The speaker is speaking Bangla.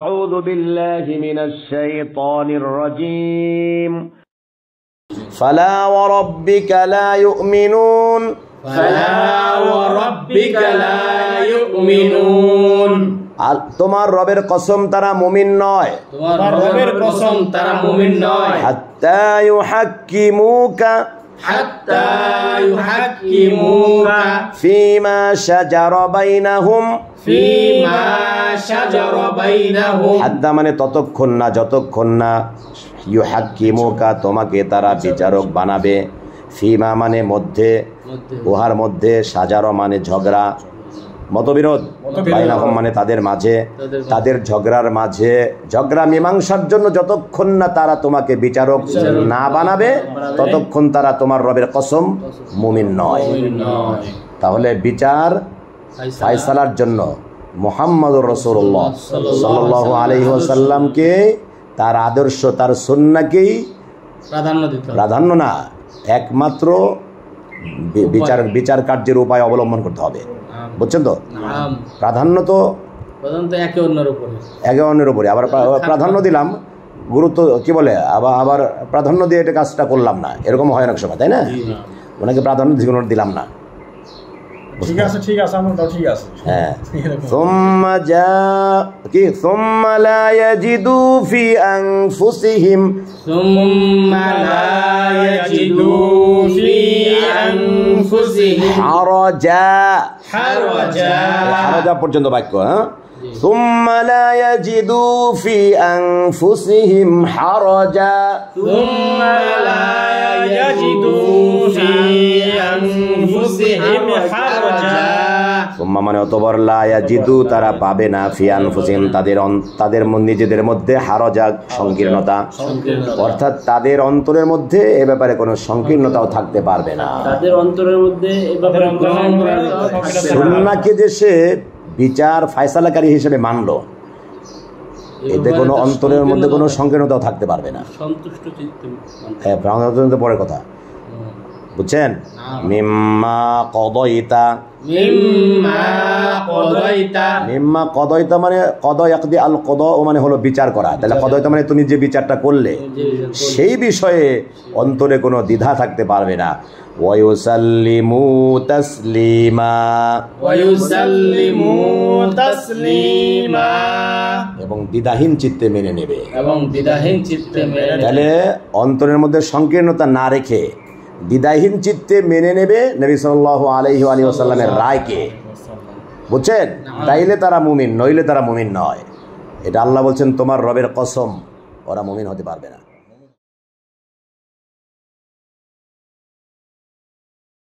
أعوذ بالله من الشيطان الرجيم فلا وربك لا يؤمنون তোমার রবের কসম তারা মুমিন নয় হাত্তা ইউহাক্কিমুকা ফীমা শাজারা বাইনাহুম হাত্তা মানে ততক্ষণ না যতক্ষণ না ইউহাক্কিমুকা তোমাকে তারা বিচারক বানাবে ফীমা মানে মধ্যে উহার মধ্যে শাজারা মানে ঝগড়া মতবিরোধ বাইনাহুম মানে তাদের মাঝে তাদের ঝগড়ার মাঝে ঝগড়া মীমাংসার জন্য যতক্ষণ না তারা তোমাকে বিচারক না বানাবে ততক্ষণ তারা তোমার রবের কসম মুমিন নয়। তাহলে বিচার ফায়সালার জন্য মুহাম্মদুর রাসূলুল্লাহ সাল্লাল্লাহু আলাইহি ওয়াসাল্লামকে তার আদর্শ তার সুন্নাহকেই প্রাধান্য না একমাত্র বিচার কার্যের উপায় অবলম্বন করতে হবে। বুঝছেন তো? প্রাধান্য তো একে অন্যের উপরে আবার প্রাধান্য দিলাম গুরুত্ব কি বলে আবার প্রাধান্য দিয়ে এটা কাজটা করলাম না, এরকম হয় অনেক সময়, তাই না? ওনাকে প্রাধান্য দিলাম না। ঠিক আছে ঠিক আছে আমরাও ঠিক আছে। হ্যাঁ সুম্মা লা ইয়াজিদু ফি আনফুসিহিম হারাজা পর্যন্ত বাক্য। হ্যাঁ সুম্মা লা ইয়াজিদু ফি আনফুসিহিম হারাজা সুম্মা মানে অতঃপর লা ইয়াজিদু তারা পাবে না ফি আনফুসিহিম তাদের নিজেদের মধ্যে হারাজা সংকীর্ণতা, অর্থাৎ তাদের অন্তরের মধ্যে এ ব্যাপারে কোনো সংকীর্ণতাও থাকতে পারবে না। তাদের অন্তরের মধ্যে সুন্নাহকে যে সে বিচার ফায়সালাকারী হিসেবে মানলো এতে কোনো অন্তরের মধ্যে কোনো সংকীর্ণতাও থাকতে পারবে না। সন্তুষ্ট চিত্তে হ্যাঁ প্রাণান্ত পরের কথা বুঝছেন। মিম্মা কদাইতা মানে কদা ইয়াকদি আল কদা ও মানে হলো বিচার করা, তাহলে কদাইতা মানে তুমি যে বিচারটা করলে সেই বিষয়ে অন্তরে কোনো দ্বিধা থাকতে পারবে না। ওয়ায়ুসাল্লিমু তাসলিমা এবং দ্বিধাহীন চিত্তে মেনে নেবে। তাহলে অন্তরের মধ্যে সংকীর্ণতা না রেখে দ্বিধাহীন চিত্তে মেনে নেবে নবী সাল্লাল্লাহু আলাইহি ওয়াসাল্লামের রায়কে। বুঝছেন? তাইলে তারা মুমিন, নইলে তারা মুমিন নয়। এটা আল্লাহ বলছেন তোমার রবের কসম, ওরা মুমিন হতে পারবে না।